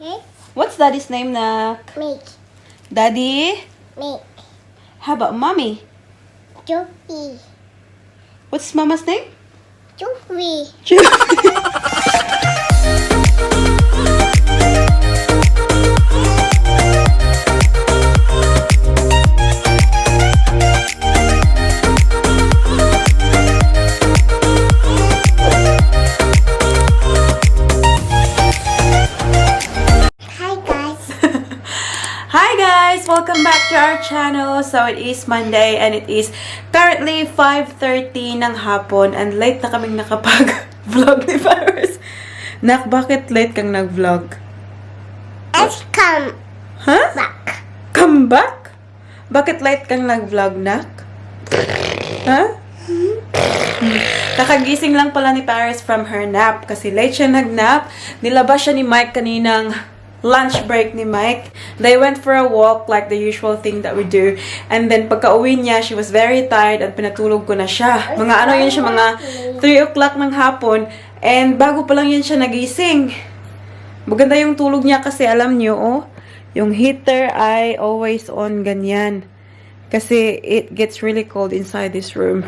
Hmm? What's Daddy's name, Nak? Meat. Daddy? Meat. How about Mommy? Joey. What's Mama's name? Joey. Hi guys. Hi guys! Welcome back to our channel. So it is Monday and it is currently 5:30 ng hapon and late na kaming nakapag-vlog ni Paris. Nak, bakit late kang nag-vlog? Let's come Huh? back. Come back? Bakit late kang nag-vlog, Nak? Huh? Kakagising lang pala ni Paris from her nap kasi late siya nag-nap. Nilabas siya ni Mike kaninang lunch break ni Mike. They went for a walk like the usual thing that we do. And then pagka-uwi niya, she was very tired at pinatulog ko na siya. Mga ano yun siya, mga 3 o'clock ng hapon. And bago pa lang yun siya nagising. Maganda yung tulog niya kasi alam niyo, oh, yung heater ay always on ganyan. Kasi it gets really cold inside this room.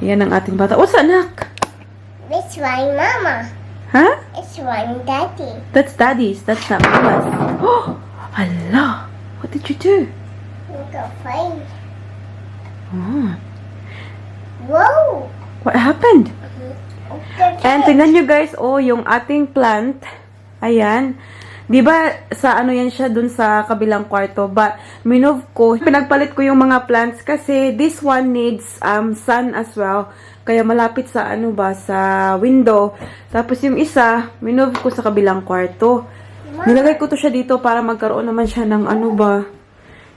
Yan ang ating bata. What's that, Nak? It's my mama. Huh? It's my daddy. That's Daddy's. That's not Mama's. Oh, Allah. What did you do? We go find. Oh, Whoa. what happened? Okay. And tingnan nyo guys, oh, yung ating plant. Ayan. Di ba sa ano yan siya dun sa kabilang kwarto? But minove ko, pinagpalit ko yung mga plants kasi this one needs sun as well. Kaya malapit sa ano ba, sa window. Tapos yung isa, minove ko sa kabilang kwarto. Nilagay ko to siya dito para magkaroon naman siya ng ano ba,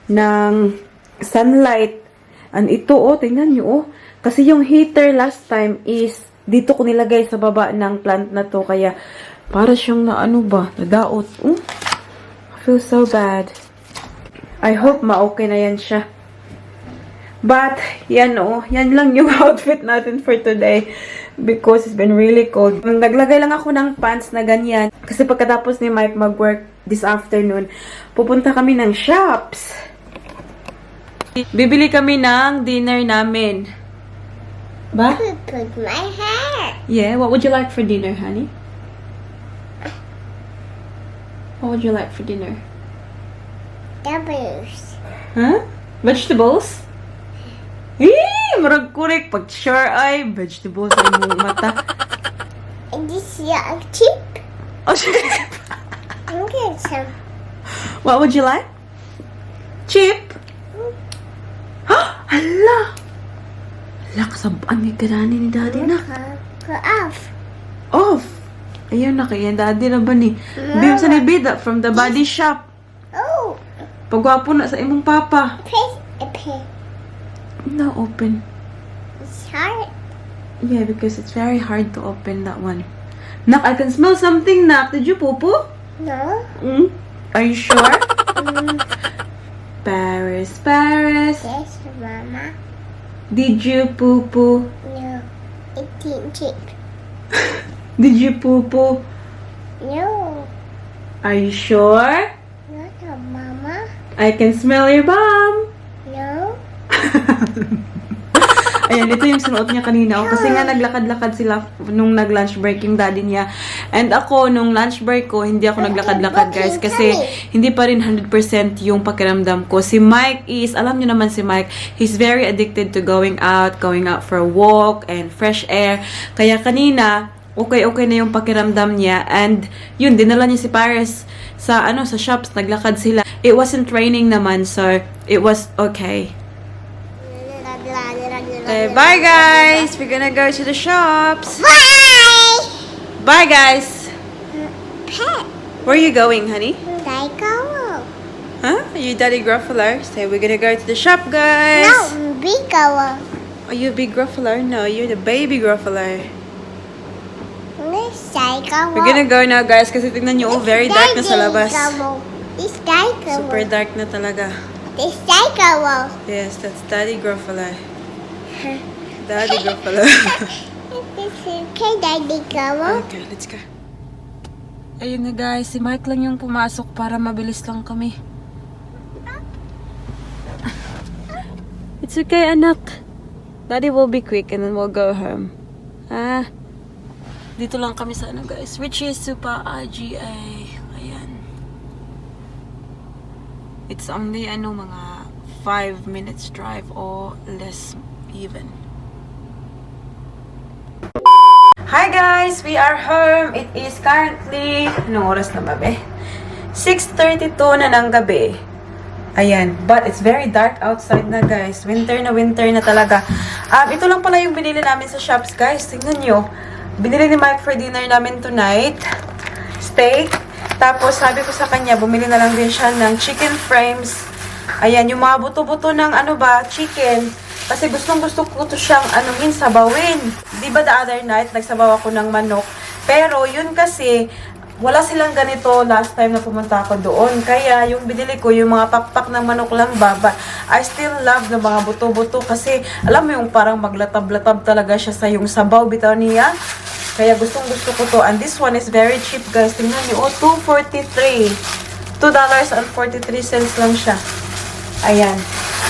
ng sunlight. And ito, oh, tingnan nyo, oh. Kasi yung heater last time is dito ko nilagay sa baba ng plant na to. Kaya para siyang na ano ba, nadaot. Oh, I feel so bad. I hope ma-okay na yan siya. But, yan oh, yan lang yung outfit natin for today. Because it's been really cold. Naglagay lang ako ng pants na ganyan. Kasi pagkatapos ni Mike mag-work this afternoon, pupunta kami ng shops. Bibili kami ng dinner namin. Ba? Put my hair. Yeah, what would you like for dinner, honey? What would you like for dinner? W's. Huh? Vegetables? Eh, marag korek. Pag sure ay, vegetables ay mong mata. And this is cheap. Oh, shit. I'm getting some. What would you like? Chip? Hala! Hala, kasabaan ni karani ni Daddy na. Go off. Off! Ayun na, kaya Daddy na ba ni? Bim sa nibida from the body shop. Oh. Pagwapo na sa imong papa. Press a pen. No, open. It's hard. Yeah, because it's very hard to open that one. Nak, I can smell something, Nak. Did you poo-poo? No. Mm? Are you sure? Paris, Paris. Yes, Mama. Did you poo-poo? No. It didn't cheap. Did you poo-poo? No. Are you sure? Not a Mama. I can smell your bum. No. Ayan, ito yung sunuot niya kanina. Oh, kasi nga naglakad-lakad sila nung nag-lunch break yung daddy niya. And ako, nung lunch break ko, hindi ako naglakad-lakad guys. Kasi hindi pa rin 100% yung pakiramdam ko. Si Mike is, alam niyo naman si Mike, he's very addicted to going out for a walk and fresh air. Kaya kanina, okay na yung pakiramdam niya. And yun, dinala niya si Paris sa, sa shops, naglakad sila. It wasn't raining naman, so it was okay. Okay, bye guys! We're gonna go to the shops. Bye. Bye guys! Pet. Where are you going, honey? Psycho. Huh? Are you Daddy Gruffalo? So we're gonna go to the shop, guys! No, big girl. Are you a big Gruffalo? No, you're the baby Gruffalo. Psycho. We're gonna go now, guys, kasi tingnan nyo, oh, very dark na sa labas. This psycho. Super dark na talaga. This psycho. Yes, that's Daddy Gruffalo. Daddy Gruffalo. This is okay, Daddy girl. Okay, let's go. Ayun na guys, si Mike lang yung pumasok para mabilis lang kami. It's okay, anak. Daddy will be quick and then we'll go home. Dito lang kami sa ano guys, which is Supa IGA. Ayan. It's only mga 5 minutes drive or less even. Hi guys! We are home. It is currently, anong oras na ba be? 6:32 na ng gabi. Ayan. But it's very dark outside na guys. Winter na talaga. Ito lang pala yung binili namin sa shops guys. Tingnan nyo. Binili ni Mike for dinner namin tonight. Steak. Tapos sabi ko sa kanya, bumili na lang din siya ng chicken frames. Ayan, yung mga buto-buto ng chicken. Kasi gustong-gusto ko to siyang sabawin. Di ba the other night, nagsabaw ako ng manok. Pero yun kasi, wala silang ganito last time na pumunta ako doon. Kaya yung binili ko, yung mga pakpak ng manok lang ba. But I still love ng mga buto-buto kasi alam mo yung parang maglatab-latab talaga siya sa yung sabaw bitaw niya. Kaya gustong-gusto ko to. And this one is very cheap guys. Tingnan niyo, $2.43. $2.43 lang siya. Ayan.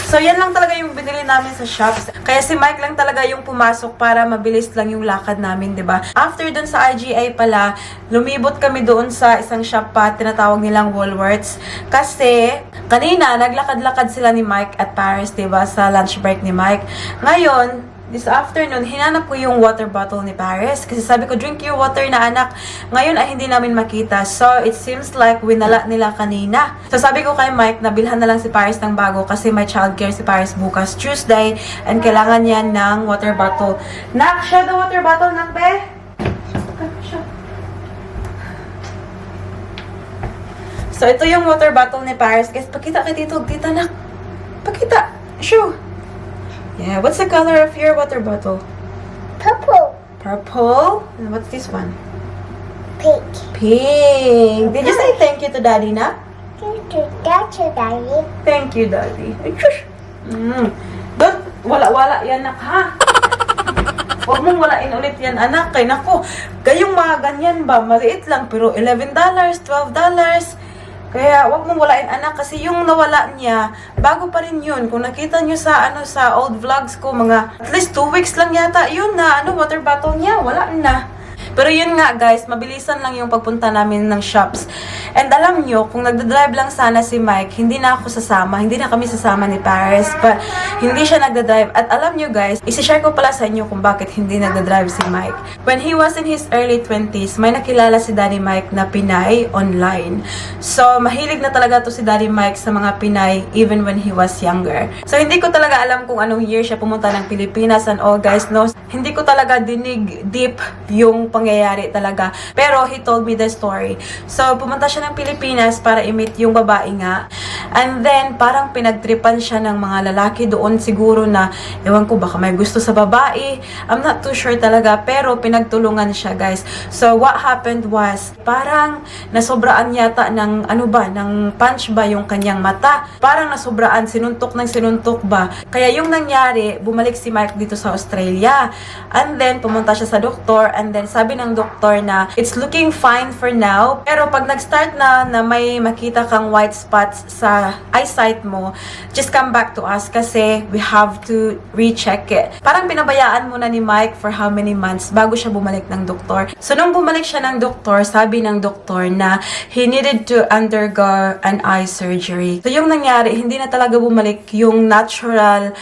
So, yan lang talaga yung binili namin sa shops. Kaya si Mike lang talaga yung pumasok para mabilis lang yung lakad namin, 'di ba? After dun sa IGA pala, lumibot kami doon sa isang shop pa, tinatawag nilang Woolworths. Kasi, kanina, naglakad-lakad sila ni Mike at Paris, 'di ba? Sa lunch break ni Mike. Ngayon, this afternoon, hinanap ko yung water bottle ni Paris. Kasi sabi ko, drink your water na anak. Ngayon ay hindi namin makita. So, it seems like winala nila kanina. So, sabi ko kay Mike, nabilhan na lang si Paris ng bago kasi may childcare si Paris bukas Tuesday and kailangan niya ng water bottle. Nak, show the water bottle, nak, be? Show. So, ito yung water bottle ni Paris. Guys, pakita kay Tito, nak. Pakita. Show. Yeah, what's the color of your water bottle? Purple. Purple? And what's this one? Pink. Pink. Did you say thank you to Daddy na? That's your daddy. Thank you, Daddy. Ay, shush! Don't, wala-wala yan, nak, ha? Huwag mong walain ulit yan, anak. Kay nako, gayong mga ganyan ba? Maliit lang, pero $11, $12. Kaya, wag mong walain anak kasi yung nawala niya, bago pa rin yun. Kung nakita nyo sa, sa old vlogs ko, mga at least 2 weeks lang yata, yun na, water bottle niya, wala na. Pero yun nga guys, mabilisan lang yung pagpunta namin ng shops. And alam nyo, kung nagdadrive lang sana si Mike, hindi na ako sasama, hindi na kami sasama ni Paris. But hindi siya nagdadrive. At alam nyo guys, isi-share ko pala sa inyo kung bakit hindi nagdadrive si Mike. When he was in his early 20s, may nakilala si Daddy Mike na Pinay online. So, mahilig na talaga to si Daddy Mike sa mga Pinay even when he was younger. So, hindi ko talaga alam kung anong year siya pumunta ng Pilipinas and all guys knows. Hindi ko talaga dinig deep yung pangyayari talaga. Pero he told me the story. So, pumunta siya ng Pilipinas para i-meet yung babae nga. And then, parang pinagtripan siya ng mga lalaki doon siguro na, ewan ko, baka may gusto sa babae. I'm not too sure talaga. Pero, pinagtulungan siya, guys. So, what happened was, parang nasobraan yata ng, ng punch ba yung kanyang mata. Parang nasobraan, sinuntok ng sinuntok ba. Kaya yung nangyari, bumalik si Mike dito sa Australia. And then, pumunta siya sa doktor. And then, sabi ng doktor na, it's looking fine for now. Pero pag nag-start na may makita kang white spots sa eyesight mo, just come back to us kasi we have to recheck it. Parang pinabayaan muna ni Mike for how many months bago siya bumalik ng doktor. So, nung bumalik siya ng doktor, sabi ng doktor na he needed to undergo an eye surgery. So, yung nangyari, hindi na talaga bumalik yung natural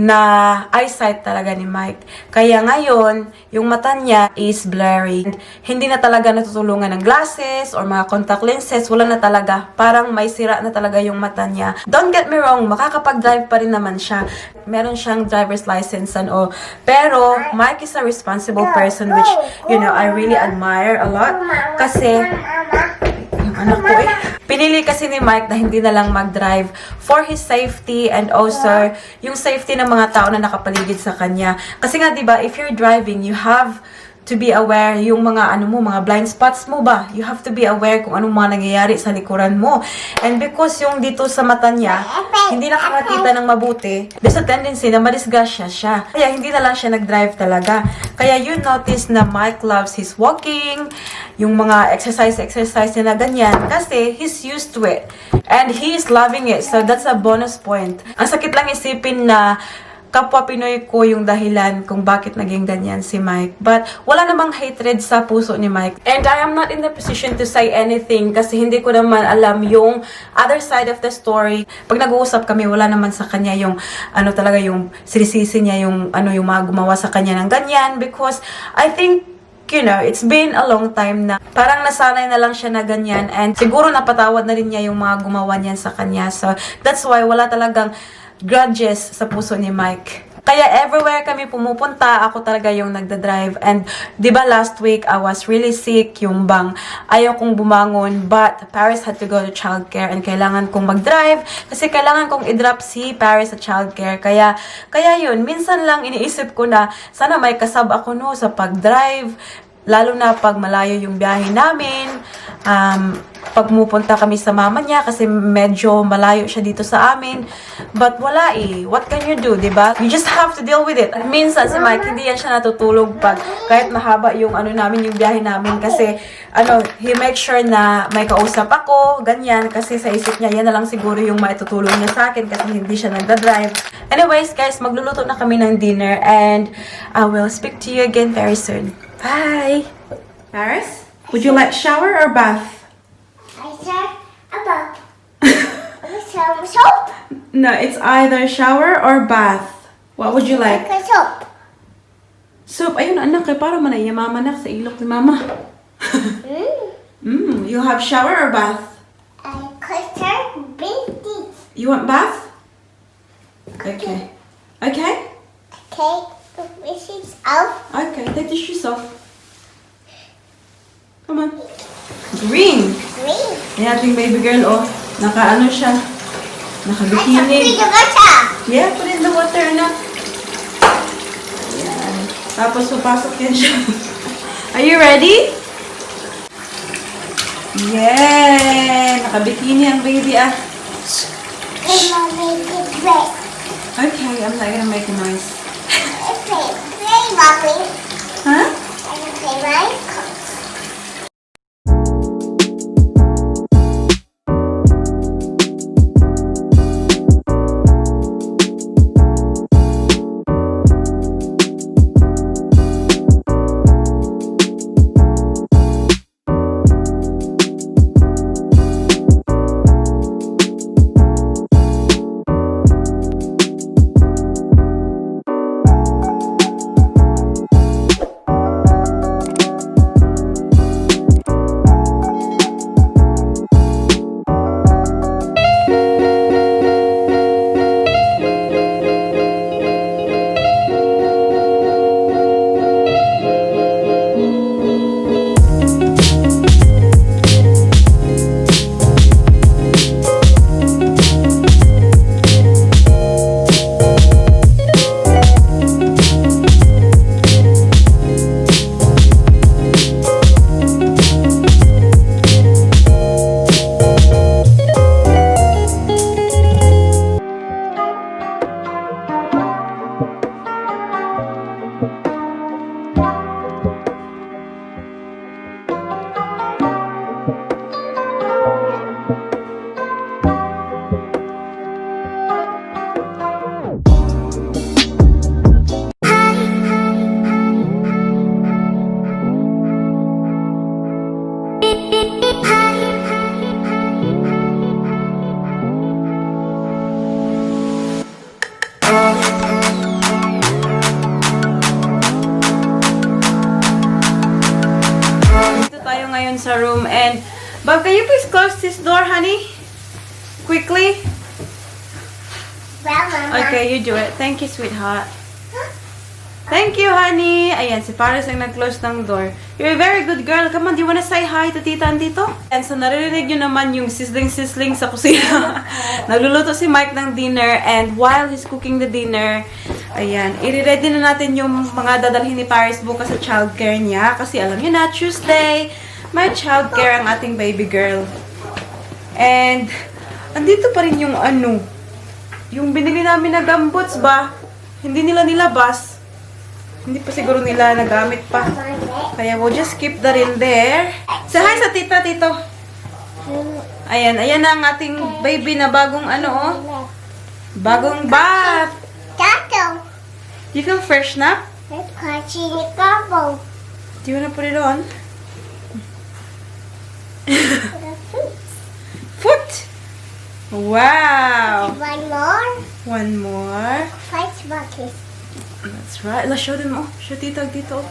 na eyesight talaga ni Mike. Kaya ngayon, yung mata niya is blurry. Hindi na talaga natutulungan ng glasses or mga contact lenses. Wala na talaga. Parang may sira na talaga yung mata niya. Don't get me wrong, makakapag-drive pa rin naman siya. Meron siyang driver's license and all. Pero, Mike is a responsible person which, I really admire a lot. Kasi, anak ko pinili kasi ni Mike na hindi na lang mag-drive for his safety and also yung safety ng mga tao na nakapaligid sa kanya. Kasi nga, 'di ba, if you're driving, you have to be aware yung mga ano mo, mga blind spots mo ba. You have to be aware kung anong mga nangyayari sa likuran mo. And because yung dito sa mata niya, hindi nakakakita ng mabuti, there's a tendency na madisgrasya siya. Kaya hindi na lang siya nag-drive talaga. Kaya you notice na Mike loves his walking, yung mga exercise niya na ganyan, kasi he's used to it. And he is loving it. So that's a bonus point. Ang sakit lang isipin na kapwa Pinoy ko yung dahilan kung bakit naging ganyan si Mike. But wala namang hatred sa puso ni Mike. And I am not in the position to say anything kasi hindi ko naman alam yung other side of the story. Pag nag-uusap kami, wala naman sa kanya yung ano talaga yung sinisisi niya yung ano yung mga gumawa sa kanya ng ganyan because I think you know, it's been a long time na parang nasanay na lang siya na ganyan and siguro napatawad na rin niya yung mga gumawa niyan sa kanya. So, that's why wala talagang grudges sa puso ni Mike. Kaya everywhere kami pumupunta, ako talaga yung nagda-drive. And, di ba last week, I was really sick, yung bang ayaw kong bumangon, but Paris had to go to childcare and kailangan kong mag-drive kasi kailangan kong i-drop si Paris sa childcare. Kaya yun, minsan lang iniisip ko na sana may kasab ako no sa pag-drive, lalo na pag malayo yung biyahe namin. Pag pumupunta kami sa mama niya kasi medyo malayo siya dito sa amin. But wala eh. What can you do, diba? You just have to deal with it. At minsan si Mike, hindi yan siya natutulog pag kahit mahaba yung ano namin, yung biyahe namin. Kasi, he makes sure na may kausap ako, ganyan. Kasi sa isip niya, yan na lang siguro yung maitutulong niya sa akin kasi hindi siya nagda-drive. Anyways, guys, magluluto na kami ng dinner and I will speak to you again very soon. Bye! Paris, would you like shower or bath? I said about some soap. No, it's either shower or bath. What would you like? Like a soap. Soup. Ayun, anak, kay para man ay mama nak sa ilok ni mama. You have shower or bath? I custard binti. You want bath? Okay. Okay? Okay, this is out. Okay, take the shoes off. Come on. Green. Green. Ayan, ating baby girl, oh. Naka-ano siya. I can Naka-bikini. the water. Yeah, put in the water na. Ayan. Tapos, papasok yan siya. Are you ready? Yeah! Naka-bikini ang baby, ah. And mommy did wet. Okay, I'm not gonna make a noise. Play, mommy. Huh? I can play my cards. Sa room and Bob, can you please close this door, honey? Quickly. Well, Mama. Okay, you do it. Thank you, sweetheart. Thank you, honey. Ayan, si Paris ang nag-close ng door. You're a very good girl. Come on, do you wanna say hi to tita and tito? And so, naririnig nyo naman yung sizzling-sizzling sa kusina. Nagluluto si Mike ng dinner and while he's cooking the dinner, Ayan. I-ready na natin yung mga dadalhin ni Paris bukas sa childcare niya. Kasi alam niyo na, Tuesday, may childcare ang ating baby girl. And, andito pa rin yung ano, yung binili namin na gumboots ba? Hindi nila nilabas. Hindi pa siguro nila nagamit pa. Kaya we'll just keep that in there. Say hi sa tita, tito. Ayan, ayan na ang ating baby na bagong ano, oh. Bagong bath. Tato. Do you feel fresh na? Let's catch the couple. Do you wanna put it on? Foot! Wow! One more. One more. Five buckets. That's right. Let's show them. Oh, show tito, dito.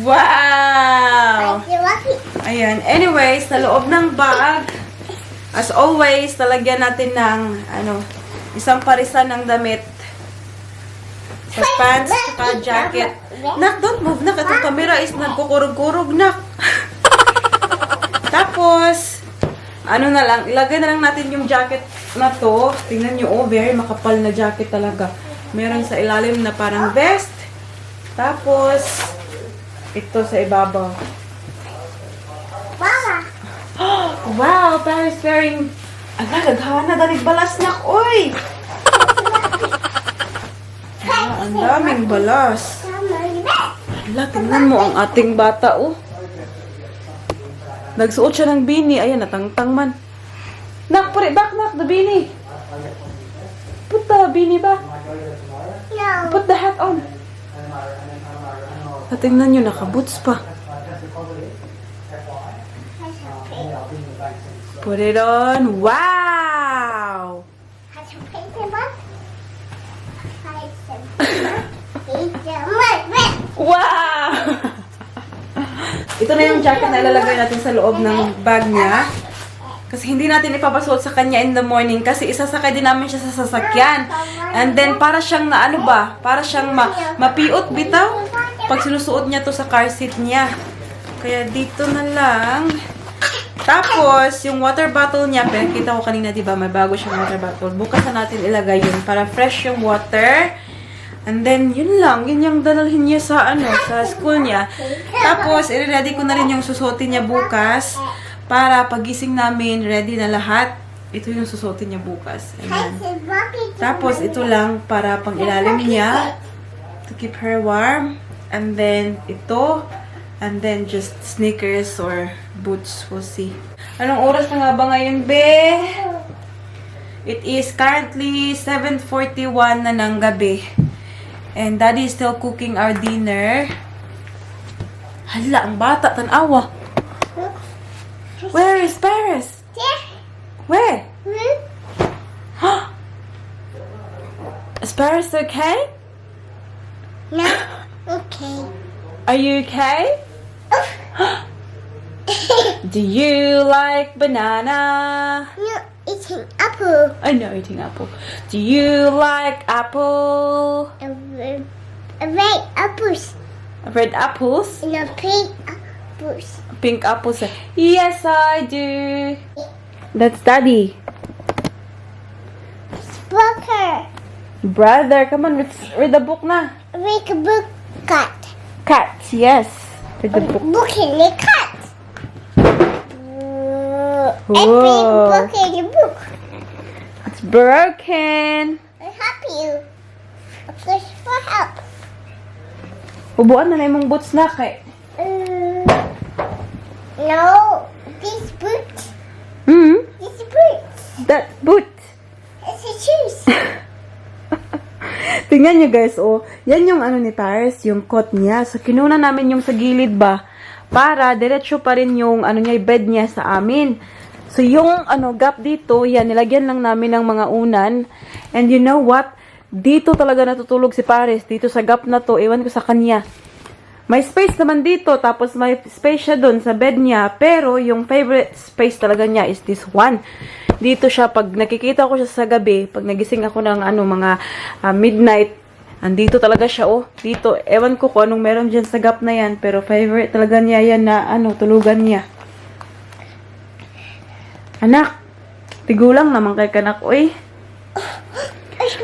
Wow! Five buckets. Ayan. Anyways, sa loob ng bag, as always, talagyan natin ng, ano, isang parisan ng damit. Sa pants, saka jacket. Nak, don't move, nak. Itong camera is nagkukurog-kurog, nak. Tapos, ano na lang, ilagay na lang natin yung jacket na to. Tingnan nyo, oh, very makapal na jacket talaga. Meron sa ilalim na parang vest. Tapos, ito sa ibabaw. Mama. Wow, Paris wearing... Ala, naghana, dalig balas na, oy! Ala, ang daming balas. Ala, tingnan mo ang ating bata, oh. Nagsuot siya ng bini. Ayan, natangtang man. Nak, put it back, nak, the bini. Put the bini back. No. Put the hat on. Tingnan nyo, nakaboots pa. Put it on. Wow! Has a paper box. Has a Wow! Ito na yung jacket na ilalagay natin sa loob ng bag niya. Kasi hindi natin ipapasuot sa kanya in the morning kasi isasakay din namin siya sa sasakyan. And then para siyang na ano ba? Para siyang mapiot bitaw pag sinusuot niya to sa car seat niya. Kaya dito na lang. Tapos, yung water bottle niya, pero kita ko kanina, diba, may bago siyang water bottle. Bukas na natin ilagay yun para fresh yung water. And then, yun lang. Yun yung dalhin niya sa, ano, sa school niya. Tapos, i-ready ko na rin yung susuotin niya bukas. Para pagising namin, ready na lahat. Ito yung susuotin niya bukas. Ayan. Tapos, ito lang para pang ilalim niya. To keep her warm. And then, ito. And then, just sneakers or boots. We'll see. Anong oras na nga ba ngayon, be? It is currently 7:41 na ng gabi. And Daddy is still cooking our dinner. Hala, ang bata, tanawa. Where is Paris? Where? Is Paris okay? No. Okay. Are you okay? Do you like banana? No, eating apple. I know eating apple. Do you like apple? Red apples. Red apples? And a pink apples. Pink apples. Yes, I do. That's Daddy. Booker. Brother, come on, read the book na. Make a book cut. Cat, yes. Read the book. Book in the cut. Whoa. And big book in the book. It's broken. I help you. Push for help. Ubuan na na yung boots na kay. No, this boot. This boot. That boot. It's a shoes. Tingnan nyo guys, oh. Yan yung ano ni Paris, yung coat niya. So, kinuna namin yung sa gilid ba, para diretso pa rin yung ano niya, yung bed niya sa amin. So, yung ano, gap dito, yan, nilagyan lang namin ng mga unan. And you know what? Dito talaga natutulog si Paris. Dito sa gap na to, ewan ko sa kanya. May space naman dito, tapos may space siya dun sa bed niya. Pero, yung favorite space talaga niya is this one. Dito siya, pag nakikita ko siya sa gabi, pag nagising ako ng ano, mga midnight, andito talaga siya, oh. Dito, ewan ko kung anong meron dyan sa gap na yan, pero favorite talaga niya yan na, ano, tulugan niya. Anak, tigulang naman kay kanak, oy.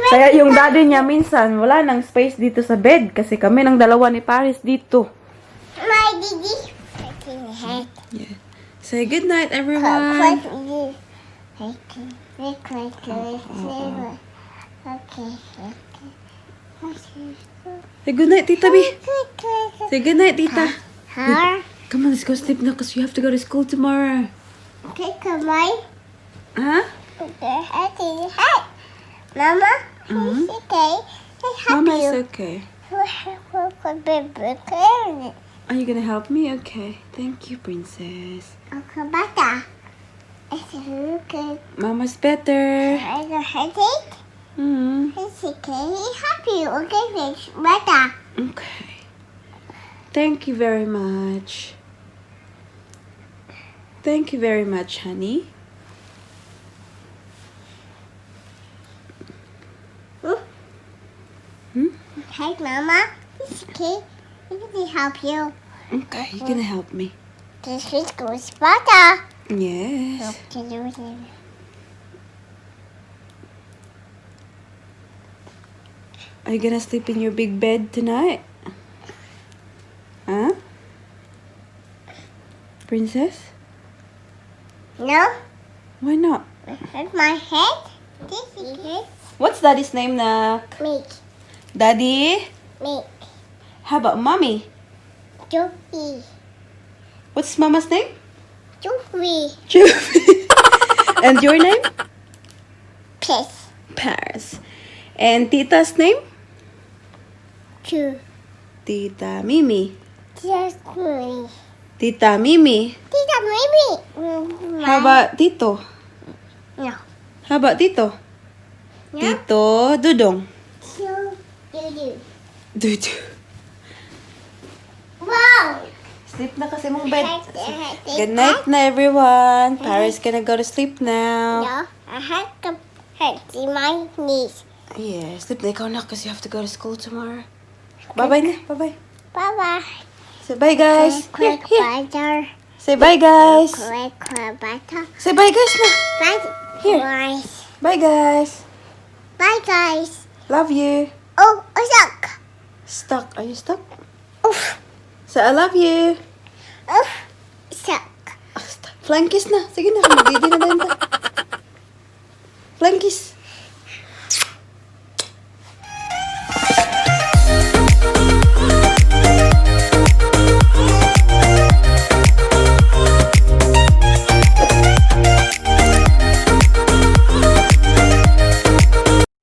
Kaya yung daddy niya minsan, wala nang space dito sa bed. Kasi kami ng dalawa ni Paris dito. My didi. Okay. Yeah. Say good night, everyone. Say good night, Tita B. Say good night, Tita. Her. Come on, let's go sleep now because you have to go to school tomorrow. Okay, come on. Huh? Okay, hi. Mama, Mhm. it's okay. I help Mama you. is okay. Okay. Are you gonna help me? Okay. Thank you, princess. Okay, bata. It's okay. Mama's better. I have a headache. Mm. It's okay. I help you. Okay, thanks. Bata. Okay. Thank you very much. Thank you very much, honey. Hmm? Hi, Mama. It's okay. Let me help you. Okay, you're gonna help me. This is good. Bata. Yes. Okay, Are you gonna sleep in your big bed tonight? Huh? Princess? No, Why not? hurt my head. This is it. What's daddy's name, Nak? Meat. Daddy? Meat. How about mommy? Joey. What's mama's name? Joey. And your name? Piss. Paris. And Tita's name? Two. Tita Mimi. Just me. Tita Mimi. Tita, maybe. How about Tito? No. How about Tito? No. Tito Dudong. So, do. Dudu. Wow. Sleep na kasi mong bed. Good Good night na everyone. Paris gonna go to sleep now. No, I had to hurt my knees. Yeah, sleep na ikaw na kasi you have to go to school tomorrow. Bye-bye na. Bye-bye. Bye-bye. Say bye, guys. Here, Quick here. butter. Say bye, guys. Quick butter. Say bye, guys na. Bye, Here. guys. Bye, guys. Bye, guys. Love you. Oh, stuck. Stuck. Are you stuck? Oof. Say I love you. Oof. Stuck. Ah, stuck. Flying kiss na. Sige na. Magdidi na tayo. Flying kiss.